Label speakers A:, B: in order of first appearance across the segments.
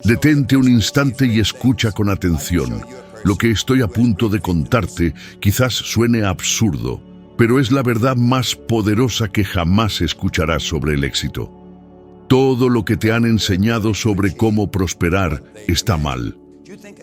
A: Detente un instante y escucha con atención. Lo que estoy a punto de contarte quizás suene absurdo, pero es la verdad más poderosa que jamás escucharás sobre el éxito. Todo lo que te han enseñado sobre cómo prosperar está mal.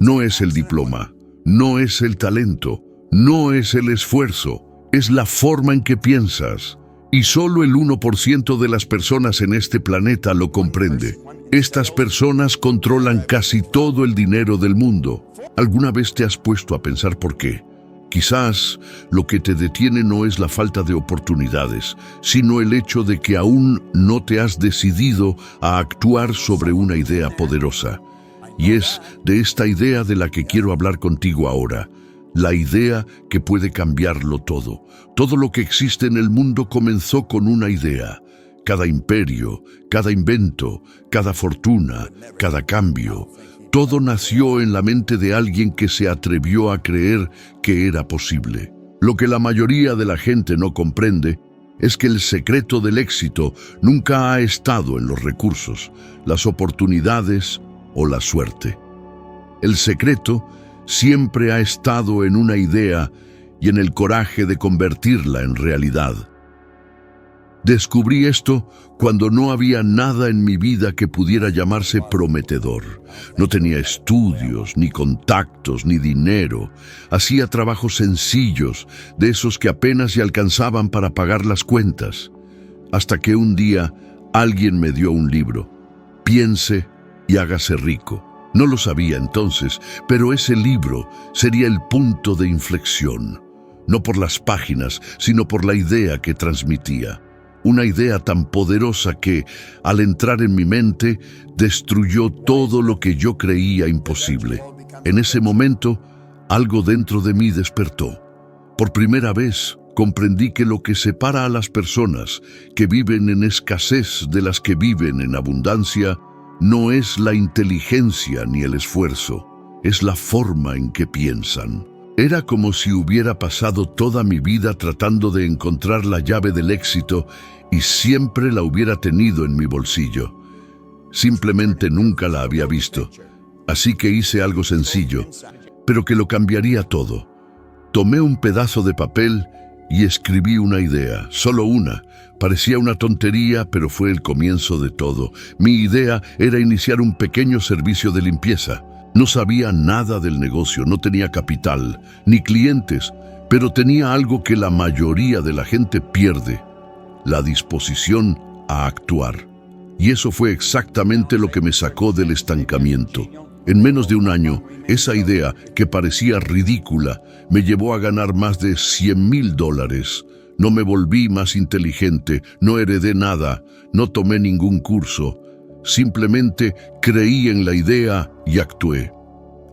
A: No es el diploma, no es el talento, no es el esfuerzo, es la forma en que piensas. Y solo el 1% de las personas en este planeta lo comprende. Estas personas controlan casi todo el dinero del mundo. ¿Alguna vez te has puesto a pensar por qué? Quizás lo que te detiene no es la falta de oportunidades, sino el hecho de que aún no te has decidido a actuar sobre una idea poderosa. Y es de esta idea de la que quiero hablar contigo ahora. La idea que puede cambiarlo todo. Todo lo que existe en el mundo comenzó con una idea. Cada imperio, cada invento, cada fortuna, cada cambio, todo nació en la mente de alguien que se atrevió a creer que era posible. Lo que la mayoría de la gente no comprende es que el secreto del éxito nunca ha estado en los recursos, las oportunidades o la suerte. El secreto siempre ha estado en una idea y en el coraje de convertirla en realidad. Descubrí esto cuando no había nada en mi vida que pudiera llamarse prometedor. No tenía estudios, ni contactos, ni dinero. Hacía trabajos sencillos, de esos que apenas se alcanzaban para pagar las cuentas. Hasta que un día alguien me dio un libro. Piense y hágase rico. No lo sabía entonces, pero ese libro sería el punto de inflexión. No por las páginas, sino por la idea que transmitía. Una idea tan poderosa que, al entrar en mi mente, destruyó todo lo que yo creía imposible. En ese momento, algo dentro de mí despertó. Por primera vez, comprendí que lo que separa a las personas que viven en escasez de las que viven en abundancia no es la inteligencia ni el esfuerzo, es la forma en que piensan. Era como si hubiera pasado toda mi vida tratando de encontrar la llave del éxito y siempre la hubiera tenido en mi bolsillo. Simplemente nunca la había visto. Así que hice algo sencillo, pero que lo cambiaría todo. Tomé un pedazo de papel y escribí una idea, solo una. Parecía una tontería, pero fue el comienzo de todo. Mi idea era iniciar un pequeño servicio de limpieza. No sabía nada del negocio, no tenía capital, ni clientes, pero tenía algo que la mayoría de la gente pierde: la disposición a actuar. Y eso fue exactamente lo que me sacó del estancamiento. En menos de un año, esa idea, que parecía ridícula, me llevó a ganar más de $100,000. No me volví más inteligente, no heredé nada, no tomé ningún curso. Simplemente creí en la idea y actué.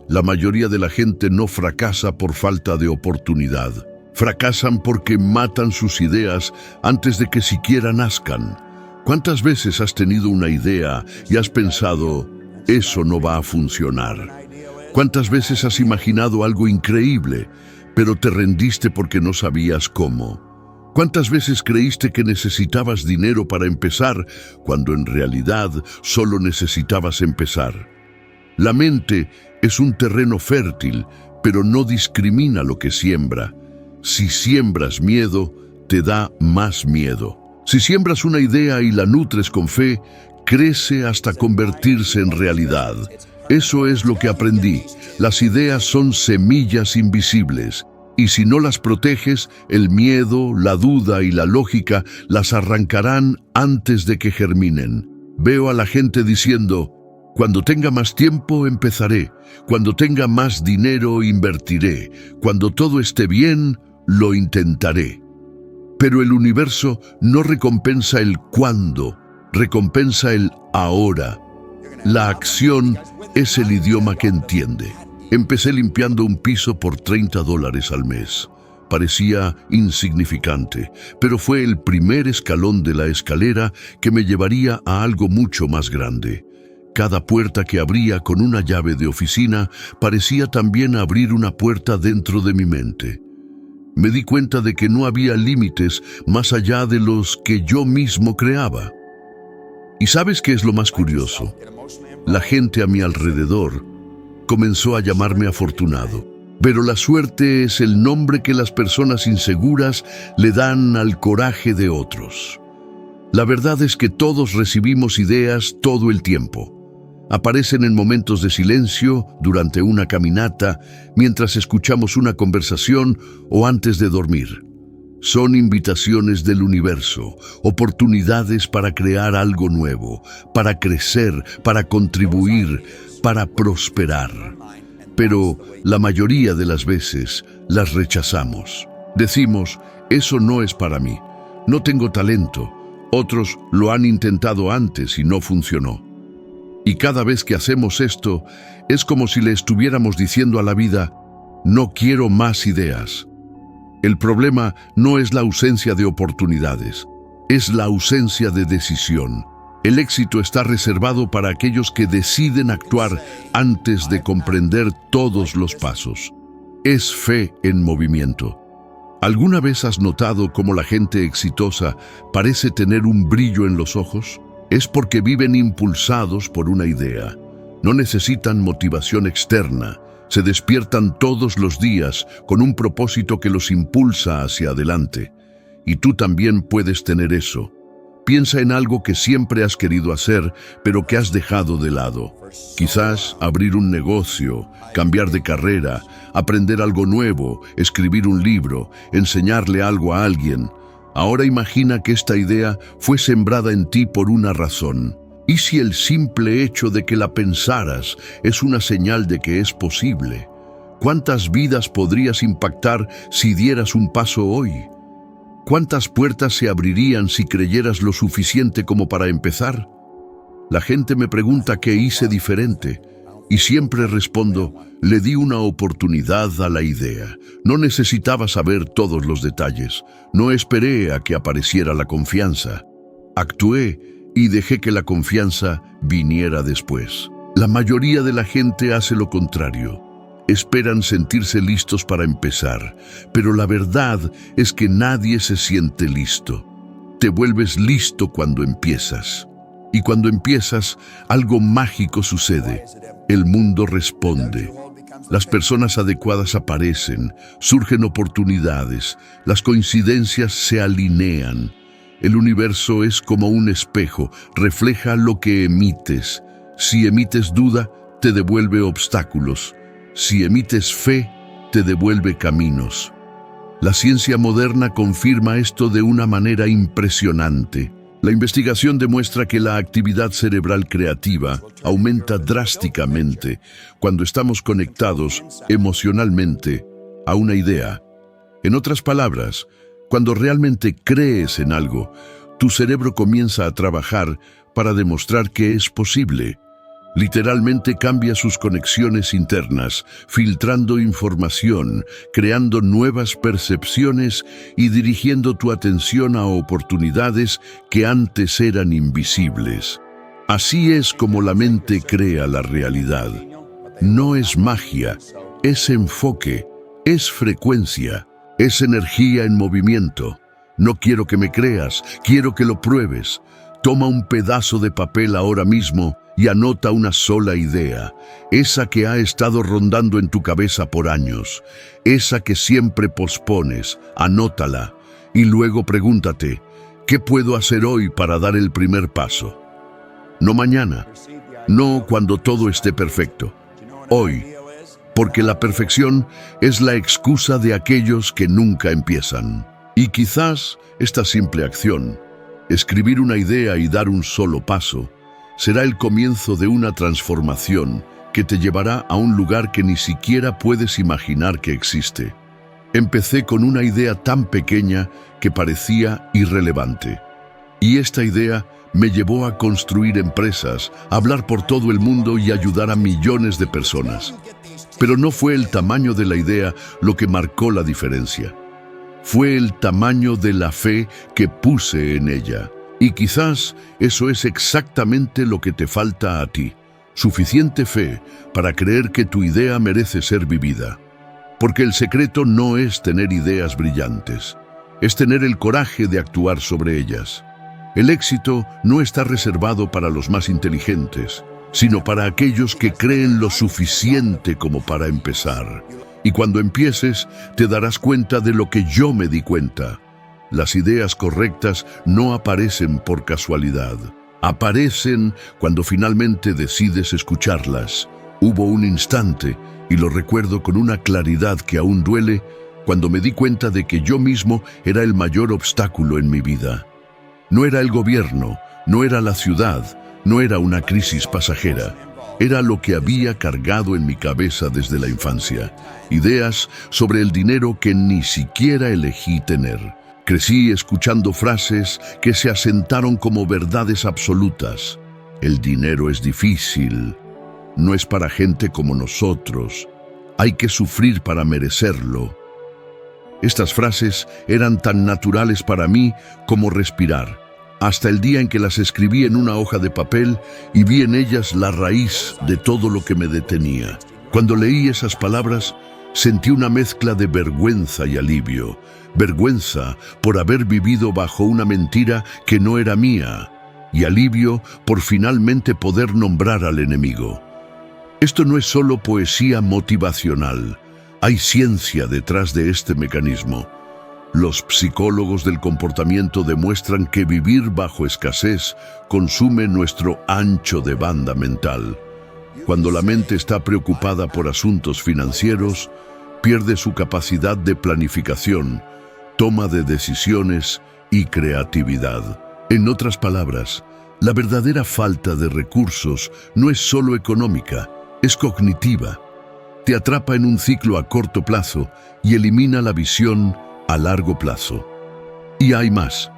A: La mayoría de la gente no fracasa por falta de oportunidad. Fracasan porque matan sus ideas antes de que siquiera nazcan. ¿Cuántas veces has tenido una idea y has pensado, eso no va a funcionar? ¿Cuántas veces has imaginado algo increíble, pero te rendiste porque no sabías cómo? ¿Cuántas veces creíste que necesitabas dinero para empezar, cuando en realidad solo necesitabas empezar? La mente es un terreno fértil, pero no discrimina lo que siembra. Si siembras miedo, te da más miedo. Si siembras una idea y la nutres con fe, crece hasta convertirse en realidad. Eso es lo que aprendí. Las ideas son semillas invisibles. Y si no las proteges, el miedo, la duda y la lógica las arrancarán antes de que germinen. Veo a la gente diciendo, cuando tenga más tiempo empezaré, cuando tenga más dinero invertiré, cuando todo esté bien lo intentaré. Pero el universo no recompensa el cuándo, recompensa el ahora. La acción es el idioma que entiende. Empecé limpiando un piso por $30 al mes. Parecía insignificante, pero fue el primer escalón de la escalera que me llevaría a algo mucho más grande. Cada puerta que abría con una llave de oficina parecía también abrir una puerta dentro de mi mente. Me di cuenta de que no había límites más allá de los que yo mismo creaba. ¿Y sabes qué es lo más curioso? La gente a mi alrededor comenzó a llamarme afortunado. Pero la suerte es el nombre que las personas inseguras le dan al coraje de otros. La verdad es que todos recibimos ideas todo el tiempo. Aparecen en momentos de silencio, durante una caminata, mientras escuchamos una conversación o antes de dormir. Son invitaciones del universo, oportunidades para crear algo nuevo, para crecer, para contribuir, para prosperar. Pero la mayoría de las veces las rechazamos. Decimos, eso no es para mí, no tengo talento, otros lo han intentado antes y no funcionó. Y cada vez que hacemos esto, es como si le estuviéramos diciendo a la vida, no quiero más ideas. El problema no es la ausencia de oportunidades, es la ausencia de decisión. El éxito está reservado para aquellos que deciden actuar antes de comprender todos los pasos. Es fe en movimiento. ¿Alguna vez has notado cómo la gente exitosa parece tener un brillo en los ojos? Es porque viven impulsados por una idea. No necesitan motivación externa. Se despiertan todos los días con un propósito que los impulsa hacia adelante. Y tú también puedes tener eso. Piensa en algo que siempre has querido hacer, pero que has dejado de lado. Quizás abrir un negocio, cambiar de carrera, aprender algo nuevo, escribir un libro, enseñarle algo a alguien. Ahora imagina que esta idea fue sembrada en ti por una razón. ¿Y si el simple hecho de que la pensaras es una señal de que es posible? ¿Cuántas vidas podrías impactar si dieras un paso hoy? ¿Cuántas puertas se abrirían si creyeras lo suficiente como para empezar? La gente me pregunta qué hice diferente y siempre respondo, le di una oportunidad a la idea. No necesitaba saber todos los detalles. No esperé a que apareciera la confianza. Actué y dejé que la confianza viniera después. La mayoría de la gente hace lo contrario. Esperan sentirse listos para empezar, pero la verdad es que nadie se siente listo. Te vuelves listo cuando empiezas. Y cuando empiezas, algo mágico sucede. El mundo responde. Las personas adecuadas aparecen, surgen oportunidades, las coincidencias se alinean. El universo es como un espejo, refleja lo que emites. Si emites duda, te devuelve obstáculos. Si emites fe, te devuelve caminos. La ciencia moderna confirma esto de una manera impresionante. La investigación demuestra que la actividad cerebral creativa aumenta drásticamente cuando estamos conectados emocionalmente a una idea. En otras palabras, cuando realmente crees en algo, tu cerebro comienza a trabajar para demostrar que es posible. Literalmente cambia sus conexiones internas, filtrando información, creando nuevas percepciones y dirigiendo tu atención a oportunidades que antes eran invisibles. Así es como la mente crea la realidad. No es magia, es enfoque, es frecuencia, es energía en movimiento. No quiero que me creas, quiero que lo pruebes. Toma un pedazo de papel ahora mismo y anota una sola idea, esa que ha estado rondando en tu cabeza por años, esa que siempre pospones, anótala y luego pregúntate, ¿qué puedo hacer hoy para dar el primer paso? No mañana, no cuando todo esté perfecto, hoy, porque la perfección es la excusa de aquellos que nunca empiezan. Y quizás esta simple acción, escribir una idea y dar un solo paso, será el comienzo de una transformación que te llevará a un lugar que ni siquiera puedes imaginar que existe. Empecé con una idea tan pequeña que parecía irrelevante. Y esta idea me llevó a construir empresas, a hablar por todo el mundo y ayudar a millones de personas. Pero no fue el tamaño de la idea lo que marcó la diferencia. Fue el tamaño de la fe que puse en ella. Y quizás eso es exactamente lo que te falta a ti. Suficiente fe para creer que tu idea merece ser vivida. Porque el secreto no es tener ideas brillantes, es tener el coraje de actuar sobre ellas. El éxito no está reservado para los más inteligentes, sino para aquellos que creen lo suficiente como para empezar. Y cuando empieces, te darás cuenta de lo que yo me di cuenta. Las ideas correctas no aparecen por casualidad. Aparecen cuando finalmente decides escucharlas. Hubo un instante, y lo recuerdo con una claridad que aún duele, cuando me di cuenta de que yo mismo era el mayor obstáculo en mi vida. No era el gobierno, no era la ciudad, no era una crisis pasajera. Era lo que había cargado en mi cabeza desde la infancia. Ideas sobre el dinero que ni siquiera elegí tener. Crecí escuchando frases que se asentaron como verdades absolutas. El dinero es difícil. No es para gente como nosotros. Hay que sufrir para merecerlo. Estas frases eran tan naturales para mí como respirar, hasta el día en que las escribí en una hoja de papel y vi en ellas la raíz de todo lo que me detenía. Cuando leí esas palabras, sentí una mezcla de vergüenza y alivio. Vergüenza por haber vivido bajo una mentira que no era mía, y alivio por finalmente poder nombrar al enemigo. Esto no es solo poesía motivacional. Hay ciencia detrás de este mecanismo. Los psicólogos del comportamiento demuestran que vivir bajo escasez consume nuestro ancho de banda mental. Cuando la mente está preocupada por asuntos financieros, pierde su capacidad de planificación, toma de decisiones y creatividad. En otras palabras, la verdadera falta de recursos no es solo económica, es cognitiva. Te atrapa en un ciclo a corto plazo y elimina la visión a largo plazo. Y hay más.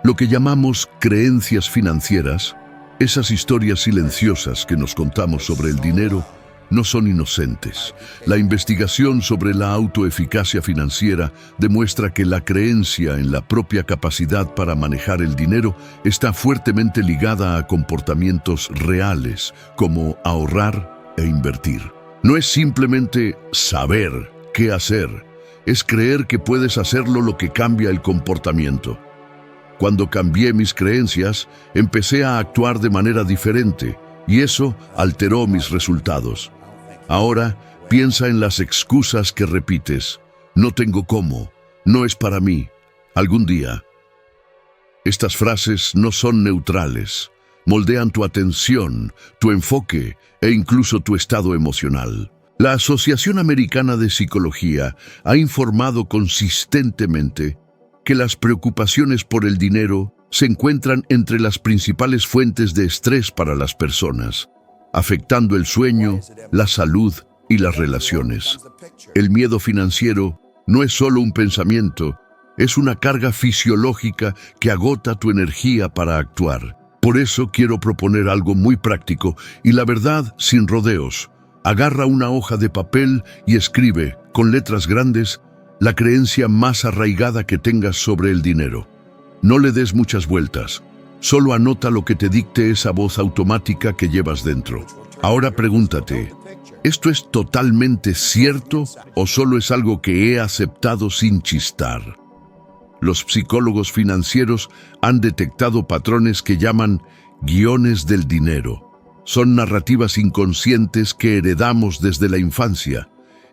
A: Lo que llamamos creencias financieras, esas historias silenciosas que nos contamos sobre el dinero, no son inocentes. La investigación sobre la autoeficacia financiera demuestra que la creencia en la propia capacidad para manejar el dinero está fuertemente ligada a comportamientos reales, como ahorrar e invertir. No es simplemente saber qué hacer, es creer que puedes hacerlo lo que cambia el comportamiento. Cuando cambié mis creencias, empecé a actuar de manera diferente, y eso alteró mis resultados. Ahora, piensa en las excusas que repites. No tengo cómo, no es para mí, algún día. Estas frases no son neutrales. Moldean tu atención, tu enfoque e incluso tu estado emocional. La Asociación Americana de Psicología ha informado consistentemente que las preocupaciones por el dinero se encuentran entre las principales fuentes de estrés para las personas, afectando el sueño, la salud y las relaciones. El miedo financiero no es solo un pensamiento, es una carga fisiológica que agota tu energía para actuar. Por eso quiero proponer algo muy práctico y la verdad sin rodeos. Agarra una hoja de papel y escribe, con letras grandes, la creencia más arraigada que tengas sobre el dinero. No le des muchas vueltas. Solo anota lo que te dicte esa voz automática que llevas dentro. Ahora pregúntate, ¿esto es totalmente cierto o solo es algo que he aceptado sin chistar? Los psicólogos financieros han detectado patrones que llaman guiones del dinero. Son narrativas inconscientes que heredamos desde la infancia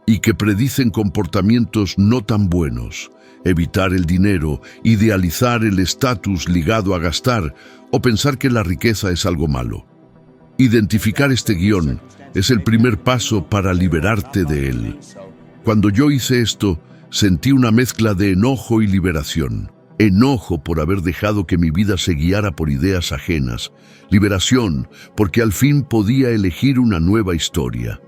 A: y que predicen comportamientos no tan buenos. Evitar el dinero, idealizar el estatus ligado a gastar o pensar que la riqueza es algo malo. Identificar este guión es el primer paso para liberarte de él. Cuando yo hice esto, sentí una mezcla de enojo y liberación. Enojo por haber dejado que mi vida se guiara por ideas ajenas. Liberación porque al fin podía elegir una nueva historia.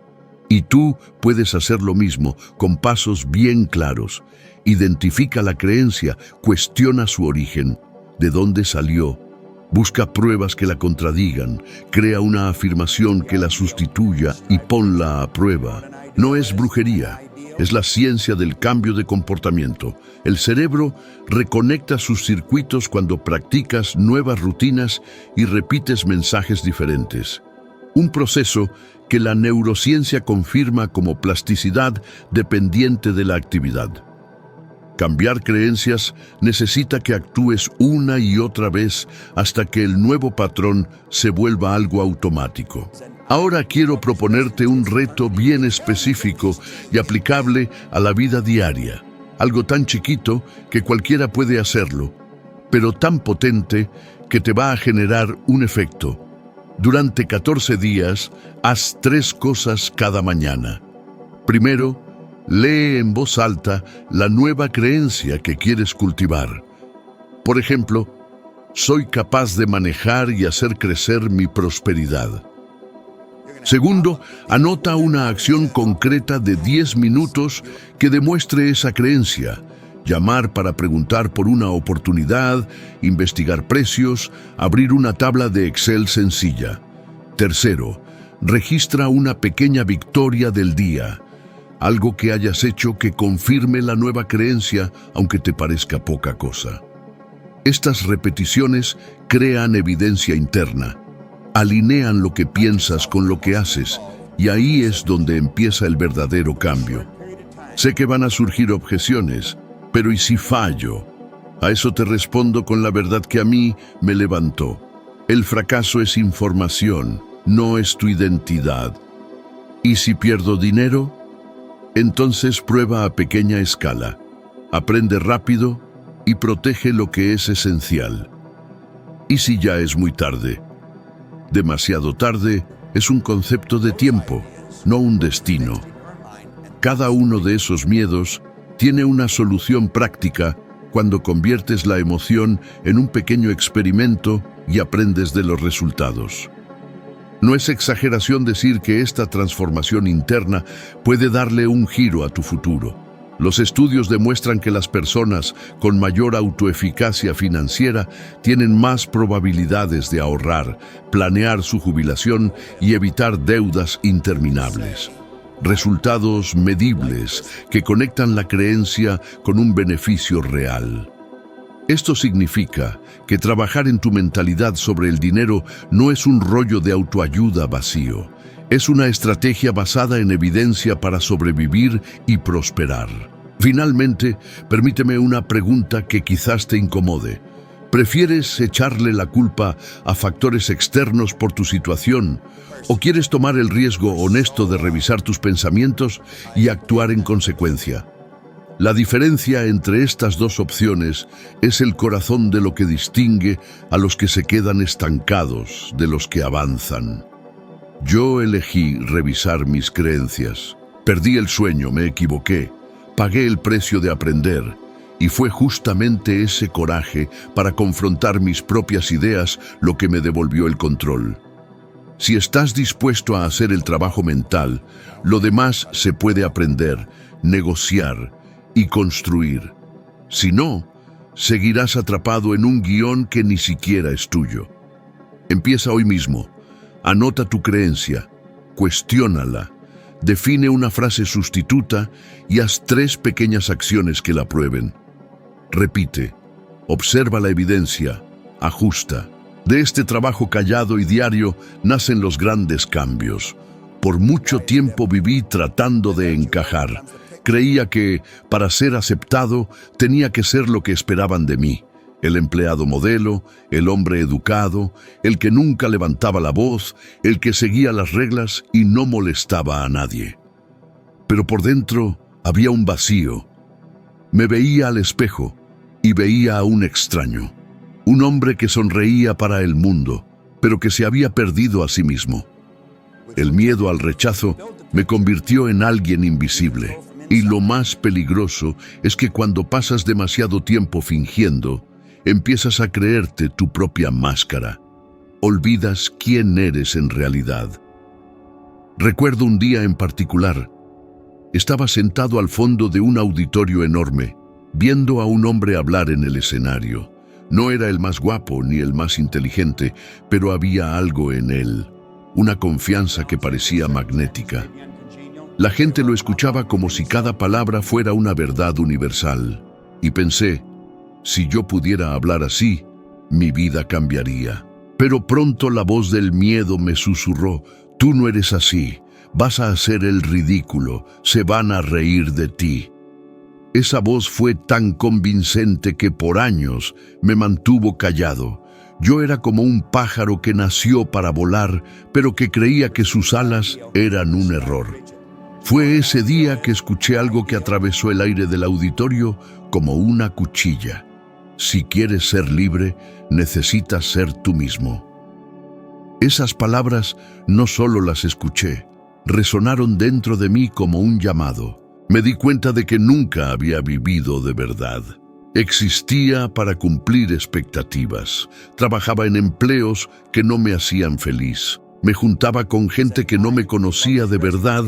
A: Y tú puedes hacer lo mismo, con pasos bien claros. Identifica la creencia, cuestiona su origen, de dónde salió. Busca pruebas que la contradigan, crea una afirmación que la sustituya y ponla a prueba. No es brujería. Es la ciencia del cambio de comportamiento. El cerebro reconecta sus circuitos cuando practicas nuevas rutinas y repites mensajes diferentes. Un proceso que la neurociencia confirma como plasticidad dependiente de la actividad. Cambiar creencias necesita que actúes una y otra vez hasta que el nuevo patrón se vuelva algo automático. Ahora quiero proponerte un reto bien específico y aplicable a la vida diaria. Algo tan chiquito que cualquiera puede hacerlo, pero tan potente que te va a generar un efecto. Durante 14 días, haz 3 cosas cada mañana. Primero, lee en voz alta la nueva creencia que quieres cultivar. Por ejemplo, soy capaz de manejar y hacer crecer mi prosperidad. Segundo, anota una acción concreta de 10 minutos que demuestre esa creencia. Llamar para preguntar por una oportunidad, investigar precios, abrir una tabla de Excel sencilla. Tercero, registra una pequeña victoria del día. Algo que hayas hecho que confirme la nueva creencia, aunque te parezca poca cosa. Estas repeticiones crean evidencia interna. Alinean lo que piensas con lo que haces, y ahí es donde empieza el verdadero cambio. Sé que van a surgir objeciones, pero ¿y si fallo? A eso te respondo con la verdad que a mí me levantó. El fracaso es información, no es tu identidad. ¿Y si pierdo dinero? Entonces prueba a pequeña escala. Aprende rápido y protege lo que es esencial. ¿Y si ya es muy tarde? Demasiado tarde es un concepto de tiempo, no un destino. Cada uno de esos miedos tiene una solución práctica cuando conviertes la emoción en un pequeño experimento y aprendes de los resultados. No es exageración decir que esta transformación interna puede darle un giro a tu futuro. Los estudios demuestran que las personas con mayor autoeficacia financiera tienen más probabilidades de ahorrar, planear su jubilación y evitar deudas interminables. Resultados medibles que conectan la creencia con un beneficio real. Esto significa que trabajar en tu mentalidad sobre el dinero no es un rollo de autoayuda vacío. Es una estrategia basada en evidencia para sobrevivir y prosperar. Finalmente, permíteme una pregunta que quizás te incomode. ¿Prefieres echarle la culpa a factores externos por tu situación o quieres tomar el riesgo honesto de revisar tus pensamientos y actuar en consecuencia? La diferencia entre estas dos opciones es el corazón de lo que distingue a los que se quedan estancados de los que avanzan. Yo elegí revisar mis creencias. Perdí el sueño, me equivoqué, pagué el precio de aprender, y fue justamente ese coraje para confrontar mis propias ideas lo que me devolvió el control. Si estás dispuesto a hacer el trabajo mental, lo demás se puede aprender, negociar y construir. Si no, seguirás atrapado en un guión que ni siquiera es tuyo. Empieza hoy mismo. Anota tu creencia, cuestiónala, define una frase sustituta y haz 3 pequeñas acciones que la prueben. Repite, observa la evidencia, ajusta. De este trabajo callado y diario nacen los grandes cambios. Por mucho tiempo viví tratando de encajar. Creía que, para ser aceptado, tenía que ser lo que esperaban de mí. El empleado modelo, el hombre educado, el que nunca levantaba la voz, el que seguía las reglas y no molestaba a nadie. Pero por dentro había un vacío. Me veía al espejo y veía a un extraño. Un hombre que sonreía para el mundo, pero que se había perdido a sí mismo. El miedo al rechazo me convirtió en alguien invisible. Y lo más peligroso es que cuando pasas demasiado tiempo fingiendo, empiezas a creerte tu propia máscara. Olvidas quién eres en realidad. Recuerdo un día en particular. Estaba sentado al fondo de un auditorio enorme, viendo a un hombre hablar en el escenario. No era el más guapo ni el más inteligente, pero había algo en él, una confianza que parecía magnética. La gente lo escuchaba como si cada palabra fuera una verdad universal. Y pensé, si yo pudiera hablar así, mi vida cambiaría. Pero pronto la voz del miedo me susurró, tú no eres así, vas a hacer el ridículo, se van a reír de ti. Esa voz fue tan convincente que por años me mantuvo callado. Yo era como un pájaro que nació para volar, pero que creía que sus alas eran un error. Fue ese día que escuché algo que atravesó el aire del auditorio como una cuchilla. Si quieres ser libre, necesitas ser tú mismo. Esas palabras no solo las escuché, resonaron dentro de mí como un llamado. Me di cuenta de que nunca había vivido de verdad. Existía para cumplir expectativas. Trabajaba en empleos que no me hacían feliz. Me juntaba con gente que no me conocía de verdad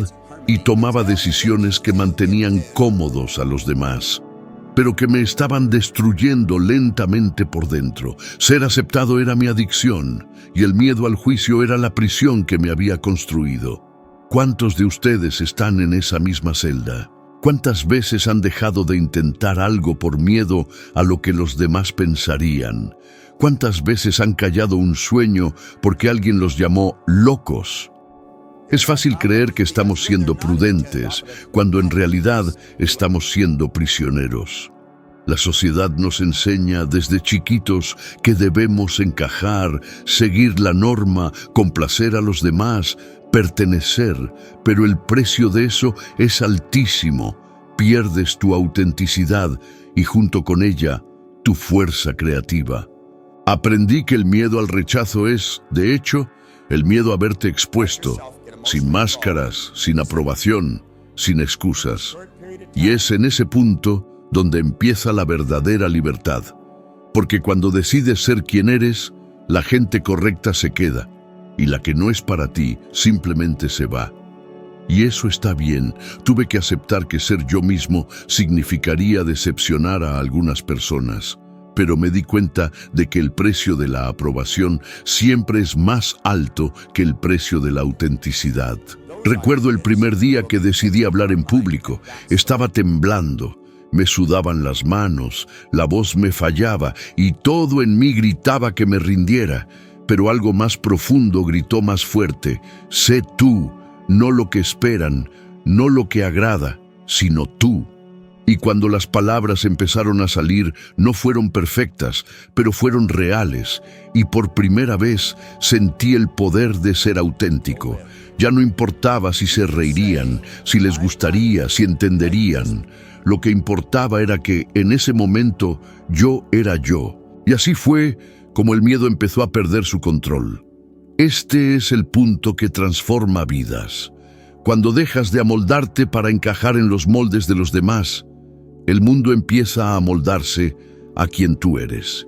A: y tomaba decisiones que mantenían cómodos a los demás, pero que me estaban destruyendo lentamente por dentro. Ser aceptado era mi adicción y el miedo al juicio era la prisión que me había construido. ¿Cuántos de ustedes están en esa misma celda? ¿Cuántas veces han dejado de intentar algo por miedo a lo que los demás pensarían? ¿Cuántas veces han callado un sueño porque alguien los llamó locos? Es fácil creer que estamos siendo prudentes, cuando en realidad estamos siendo prisioneros. La sociedad nos enseña desde chiquitos que debemos encajar, seguir la norma, complacer a los demás, pertenecer, pero el precio de eso es altísimo. Pierdes tu autenticidad y junto con ella, tu fuerza creativa. Aprendí que el miedo al rechazo es, de hecho, el miedo a verte expuesto, sin máscaras, sin aprobación, sin excusas. Y es en ese punto donde empieza la verdadera libertad. Porque cuando decides ser quien eres, la gente correcta se queda, y la que no es para ti simplemente se va. Y eso está bien. Tuve que aceptar que ser yo mismo significaría decepcionar a algunas personas. Pero me di cuenta de que el precio de la aprobación siempre es más alto que el precio de la autenticidad. Recuerdo el primer día que decidí hablar en público. Estaba temblando, me sudaban las manos, la voz me fallaba y todo en mí gritaba que me rindiera. Pero algo más profundo gritó más fuerte: sé tú, no lo que esperan, no lo que agrada, sino tú. Y cuando las palabras empezaron a salir, no fueron perfectas, pero fueron reales, y por primera vez sentí el poder de ser auténtico. Ya no importaba si se reirían, si les gustaría, si entenderían. Lo que importaba era que, en ese momento, yo era yo. Y así fue como el miedo empezó a perder su control. Este es el punto que transforma vidas. Cuando dejas de amoldarte para encajar en los moldes de los demás, el mundo empieza a amoldarse a quien tú eres.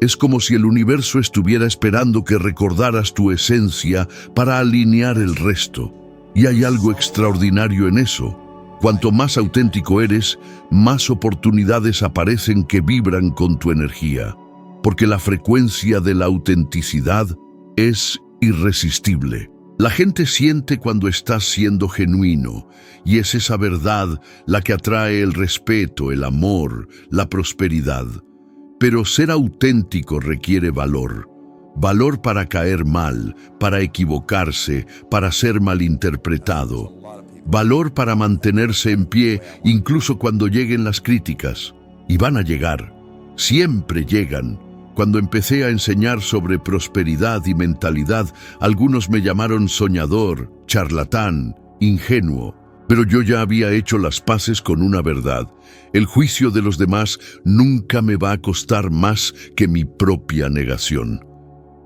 A: Es como si el universo estuviera esperando que recordaras tu esencia para alinear el resto. Y hay algo extraordinario en eso. Cuanto más auténtico eres, más oportunidades aparecen que vibran con tu energía. Porque la frecuencia de la autenticidad es irresistible. La gente siente cuando estás siendo genuino, y es esa verdad la que atrae el respeto, el amor, la prosperidad. Pero ser auténtico requiere valor. Valor para caer mal, para equivocarse, para ser malinterpretado. Valor para mantenerse en pie incluso cuando lleguen las críticas. Y van a llegar. Siempre llegan. Cuando empecé a enseñar sobre prosperidad y mentalidad, algunos me llamaron soñador, charlatán, ingenuo. Pero yo ya había hecho las paces con una verdad. El juicio de los demás nunca me va a costar más que mi propia negación.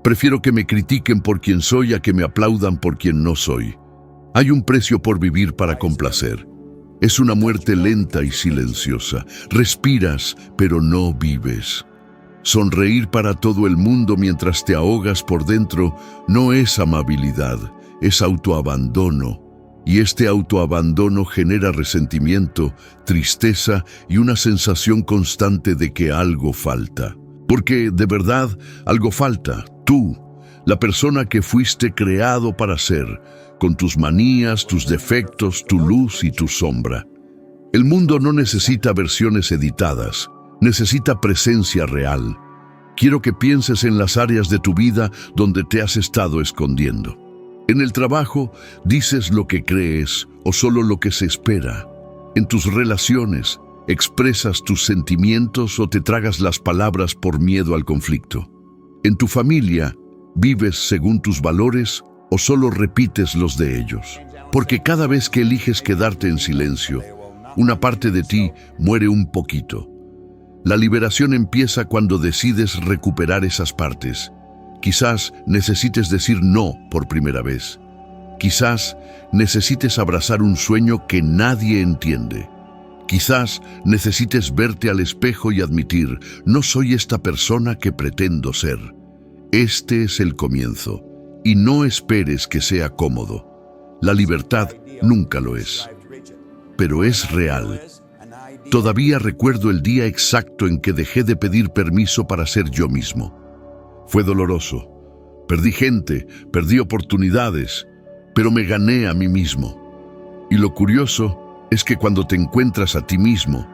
A: Prefiero que me critiquen por quien soy a que me aplaudan por quien no soy. Hay un precio por vivir para complacer. Es una muerte lenta y silenciosa. Respiras, pero no vives. Sonreír para todo el mundo mientras te ahogas por dentro no es amabilidad, es autoabandono. Y este autoabandono genera resentimiento, tristeza y una sensación constante de que algo falta. Porque, de verdad, algo falta. Tú, la persona que fuiste creado para ser, con tus manías, tus defectos, tu luz y tu sombra. El mundo no necesita versiones editadas. Necesita presencia real. Quiero que pienses en las áreas de tu vida donde te has estado escondiendo. En el trabajo, dices lo que crees o solo lo que se espera. En tus relaciones, ¿Expresas tus sentimientos o te tragas las palabras por miedo al conflicto? En tu familia, ¿vives según tus valores o solo repites los de ellos? Porque cada vez que eliges quedarte en silencio, una parte de ti muere un poquito. La liberación empieza cuando decides recuperar esas partes. Quizás necesites decir no por primera vez. Quizás necesites abrazar un sueño que nadie entiende. Quizás necesites verte al espejo y admitir, no soy esta persona que pretendo ser. Este es el comienzo, y no esperes que sea cómodo. La libertad nunca lo es, pero es real. Todavía recuerdo el día exacto en que dejé de pedir permiso para ser yo mismo. Fue doloroso. Perdí gente, perdí oportunidades, pero me gané a mí mismo. Y lo curioso es que cuando te encuentras a ti mismo,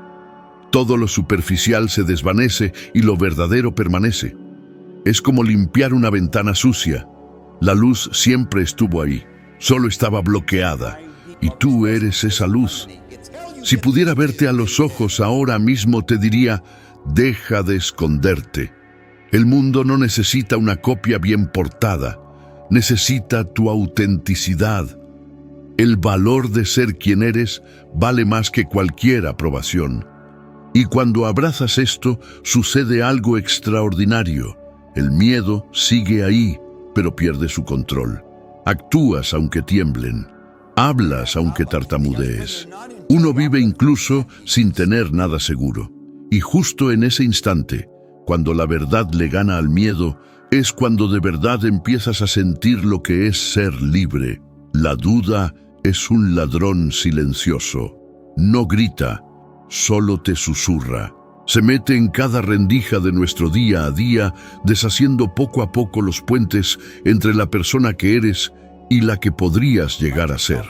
A: todo lo superficial se desvanece y lo verdadero permanece. Es como limpiar una ventana sucia. La luz siempre estuvo ahí, solo estaba bloqueada, y tú eres esa luz. Si pudiera verte a los ojos ahora mismo, te diría, deja de esconderte. El mundo no necesita una copia bien portada, necesita tu autenticidad. El valor de ser quien eres vale más que cualquier aprobación. Y cuando abrazas esto, sucede algo extraordinario. El miedo sigue ahí, pero pierde su control. Actúas aunque tiemblen. Hablas aunque tartamudees. Uno vive incluso sin tener nada seguro. Y justo en ese instante, cuando la verdad le gana al miedo, es cuando de verdad empiezas a sentir lo que es ser libre. La duda es un ladrón silencioso. No grita, solo te susurra. Se mete en cada rendija de nuestro día a día, deshaciendo poco a poco los puentes entre la persona que eres y la que podrías llegar a ser.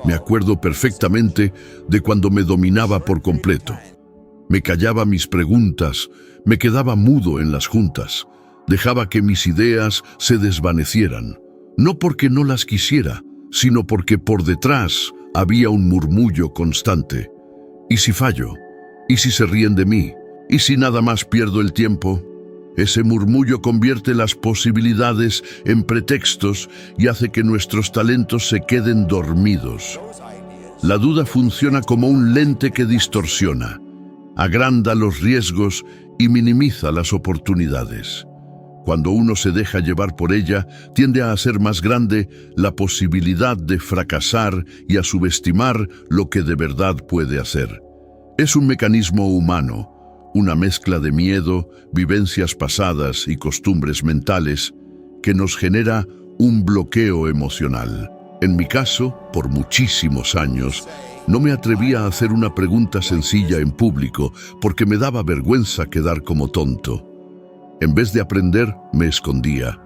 A: Me acuerdo perfectamente de cuando me dominaba por completo. Me callaba mis preguntas, me quedaba mudo en las juntas, dejaba que mis ideas se desvanecieran, no porque no las quisiera, sino porque por detrás había un murmullo constante. ¿Y si fallo? ¿Y si se ríen de mí? ¿Y si nada más pierdo el tiempo? Ese murmullo convierte las posibilidades en pretextos y hace que nuestros talentos se queden dormidos. La duda funciona como un lente que distorsiona, agranda los riesgos y minimiza las oportunidades. Cuando uno se deja llevar por ella, tiende a hacer más grande la posibilidad de fracasar y a subestimar lo que de verdad puede hacer. Es un mecanismo humano, una mezcla de miedo, vivencias pasadas y costumbres mentales que nos genera un bloqueo emocional. En mi caso, por muchísimos años, no me atrevía a hacer una pregunta sencilla en público porque me daba vergüenza quedar como tonto. En vez de aprender, me escondía.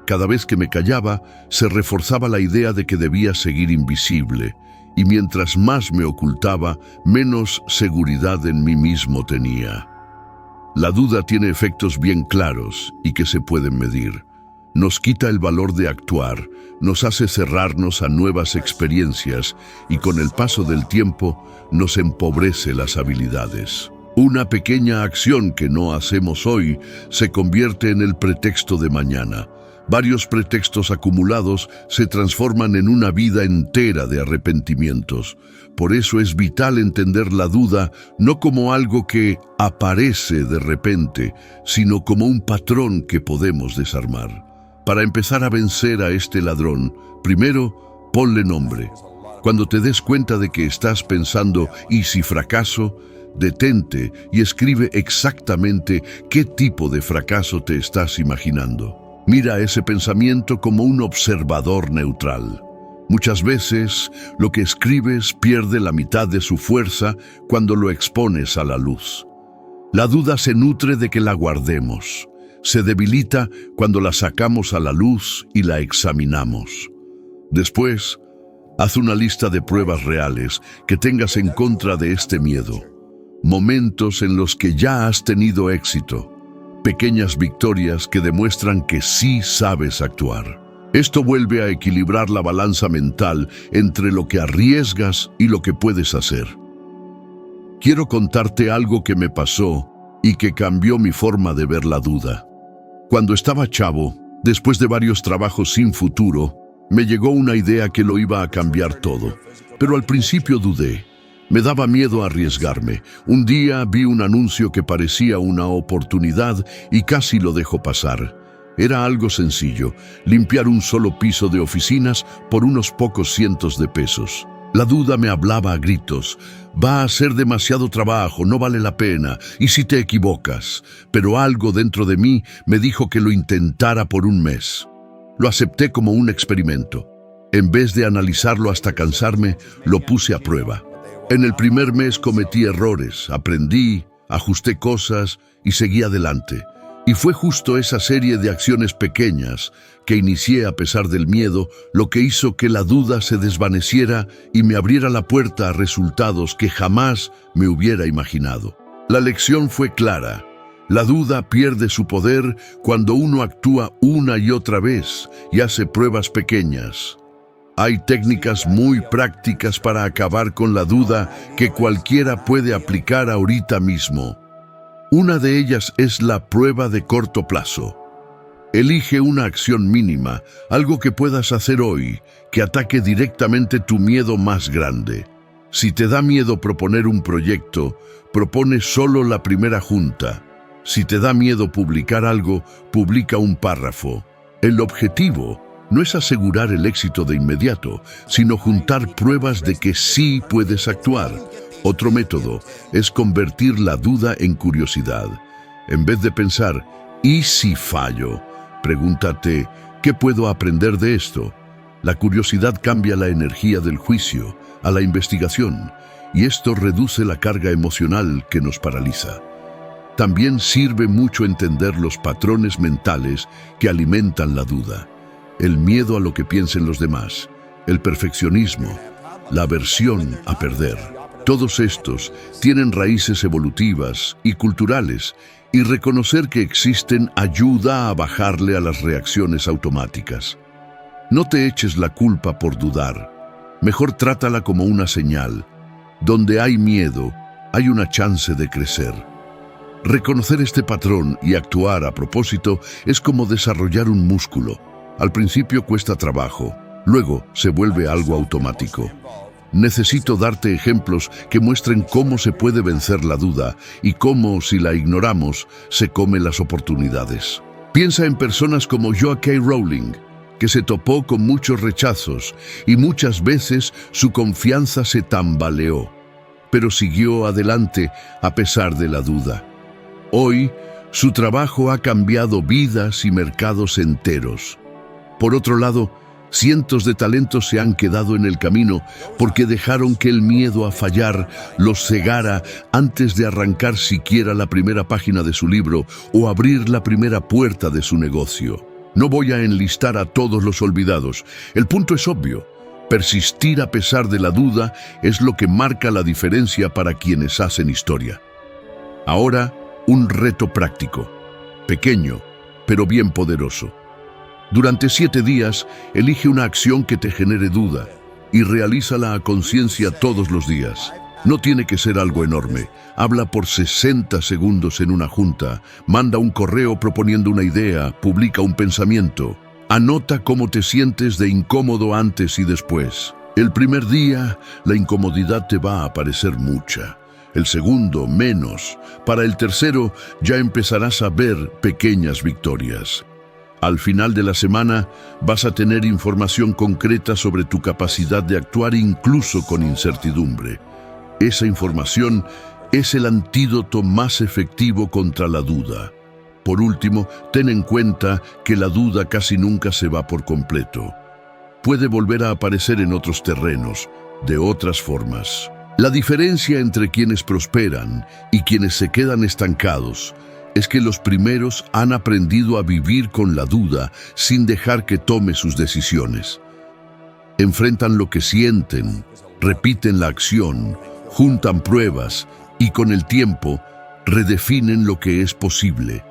A: Cada vez que me callaba, se reforzaba la idea de que debía seguir invisible, y mientras más me ocultaba, menos seguridad en mí mismo tenía. La duda tiene efectos bien claros y que se pueden medir. Nos quita el valor de actuar, nos hace cerrarnos a nuevas experiencias y con el paso del tiempo nos empobrece las habilidades. Una pequeña acción que no hacemos hoy se convierte en el pretexto de mañana. Varios pretextos acumulados se transforman en una vida entera de arrepentimientos. Por eso es vital entender la duda no como algo que aparece de repente, sino como un patrón que podemos desarmar. Para empezar a vencer a este ladrón, primero, ponle nombre. Cuando te des cuenta de que estás pensando «¿y si fracaso?», detente y escribe exactamente qué tipo de fracaso te estás imaginando. Mira ese pensamiento como un observador neutral. Muchas veces, lo que escribes pierde la mitad de su fuerza cuando lo expones a la luz. La duda se nutre de que la guardemos. Se debilita cuando la sacamos a la luz y la examinamos. Después, haz una lista de pruebas reales que tengas en contra de este miedo. Momentos en los que ya has tenido éxito. Pequeñas victorias que demuestran que sí sabes actuar. Esto vuelve a equilibrar la balanza mental entre lo que arriesgas y lo que puedes hacer. quiero contarte algo que me pasó y que cambió mi forma de ver la duda. Cuando estaba chavo, después de varios trabajos sin futuro, me llegó una idea que lo iba a cambiar todo. Pero al principio dudé. Me daba miedo arriesgarme. Un día vi un anuncio que parecía una oportunidad y casi lo dejo pasar. Era algo sencillo, limpiar un solo piso de oficinas por unos pocos cientos de pesos. La duda me hablaba a gritos. Va a ser demasiado trabajo, no vale la pena, y si te equivocas. Pero algo dentro de mí me dijo que lo intentara por un mes. Lo acepté como un experimento. En vez de analizarlo hasta cansarme, lo puse a prueba. En el primer mes cometí errores, aprendí, ajusté cosas y seguí adelante. Y fue justo esa serie de acciones pequeñas que inicié a pesar del miedo lo que hizo que la duda se desvaneciera y me abriera la puerta a resultados que jamás me hubiera imaginado. La lección fue clara. La duda pierde su poder cuando uno actúa una y otra vez y hace pruebas pequeñas. Hay técnicas muy prácticas para acabar con la duda que cualquiera puede aplicar ahorita mismo. Una de ellas es la prueba de corto plazo. Elige una acción mínima, algo que puedas hacer hoy, que ataque directamente tu miedo más grande. Si te da miedo proponer un proyecto, propone solo la primera junta. Si te da miedo publicar algo, publica un párrafo. El objetivo no es asegurar el éxito de inmediato, sino juntar pruebas de que sí puedes actuar. Otro método es convertir la duda en curiosidad. En vez de pensar, ¿y si fallo? Pregúntate, ¿qué puedo aprender de esto? La curiosidad cambia la energía del juicio a la investigación, y esto reduce la carga emocional que nos paraliza. También sirve mucho entender los patrones mentales que alimentan la duda. El miedo a lo que piensen los demás, el perfeccionismo, la aversión a perder. Todos estos tienen raíces evolutivas y culturales, y reconocer que existen ayuda a bajarle a las reacciones automáticas. No te eches la culpa por dudar. Mejor trátala como una señal. Donde hay miedo, hay una chance de crecer. Reconocer este patrón y actuar a propósito es como desarrollar un músculo. Al principio cuesta trabajo, luego se vuelve algo automático. Necesito darte ejemplos que muestren cómo se puede vencer la duda y cómo, si la ignoramos, se come las oportunidades. Piensa en personas como J.K. Rowling, que se topó con muchos rechazos y muchas veces su confianza se tambaleó, pero siguió adelante a pesar de la duda. Hoy, su trabajo ha cambiado vidas y mercados enteros. Por otro lado, cientos de talentos se han quedado en el camino porque dejaron que el miedo a fallar los cegara antes de arrancar siquiera la primera página de su libro o abrir la primera puerta de su negocio. No voy a enlistar a todos los olvidados. El punto es obvio. Persistir a pesar de la duda es lo que marca la diferencia para quienes hacen historia. Ahora, un reto práctico, pequeño, pero bien poderoso. Durante 7 días, elige una acción que te genere duda y realízala a conciencia todos los días. No tiene que ser algo enorme. Habla por 60 segundos en una junta, manda un correo proponiendo una idea, publica un pensamiento. Anota cómo te sientes de incómodo antes y después. El primer día, la incomodidad te va a parecer mucha. El segundo, menos. Para el tercero, ya empezarás a ver pequeñas victorias. Al final de la semana, vas a tener información concreta sobre tu capacidad de actuar incluso con incertidumbre. Esa información es el antídoto más efectivo contra la duda. Por último, ten en cuenta que la duda casi nunca se va por completo. Puede volver a aparecer en otros terrenos, de otras formas. La diferencia entre quienes prosperan y quienes se quedan estancados es que los primeros han aprendido a vivir con la duda sin dejar que tome sus decisiones. Enfrentan lo que sienten, repiten la acción, juntan pruebas y con el tiempo redefinen lo que es posible.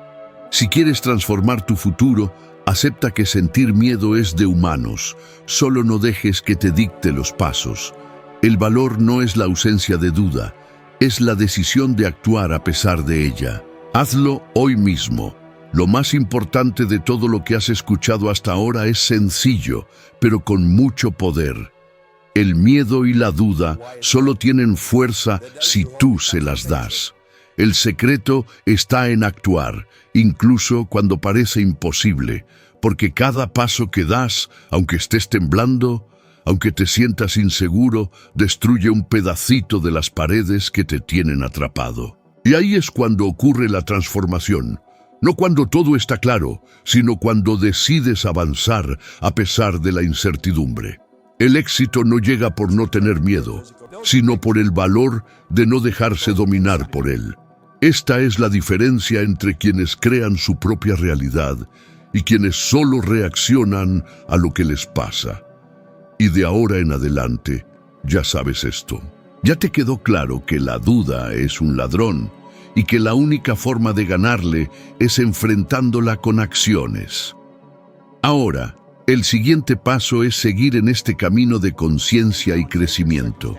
A: Si quieres transformar tu futuro, acepta que sentir miedo es de humanos. Solo no dejes que te dicte los pasos. El valor no es la ausencia de duda, es la decisión de actuar a pesar de ella. Hazlo hoy mismo. Lo más importante de todo lo que has escuchado hasta ahora es sencillo, pero con mucho poder. El miedo y la duda solo tienen fuerza si tú se las das. El secreto está en actuar, incluso cuando parece imposible, porque cada paso que das, aunque estés temblando, aunque te sientas inseguro, destruye un pedacito de las paredes que te tienen atrapado. Y ahí es cuando ocurre la transformación. No cuando todo está claro, sino cuando decides avanzar a pesar de la incertidumbre. El éxito no llega por no tener miedo, sino por el valor de no dejarse dominar por él. Esta es la diferencia entre quienes crean su propia realidad y quienes solo reaccionan a lo que les pasa. Y de ahora en adelante, ya sabes esto. Ya te quedó claro que la duda es un ladrón y que la única forma de ganarle es enfrentándola con acciones. Ahora, el siguiente paso es seguir en este camino de conciencia y crecimiento.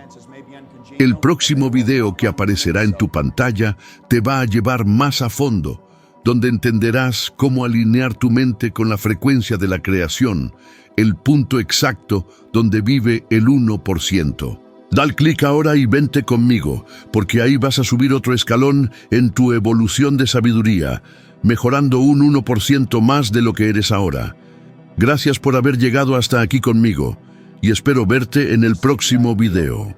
A: El próximo video que aparecerá en tu pantalla te va a llevar más a fondo, donde entenderás cómo alinear tu mente con la frecuencia de la creación, el punto exacto donde vive el 1%. Dale clic ahora y vente conmigo, porque ahí vas a subir otro escalón en tu evolución de sabiduría, mejorando un 1% más de lo que eres ahora. Gracias por haber llegado hasta aquí conmigo, y espero verte en el próximo video.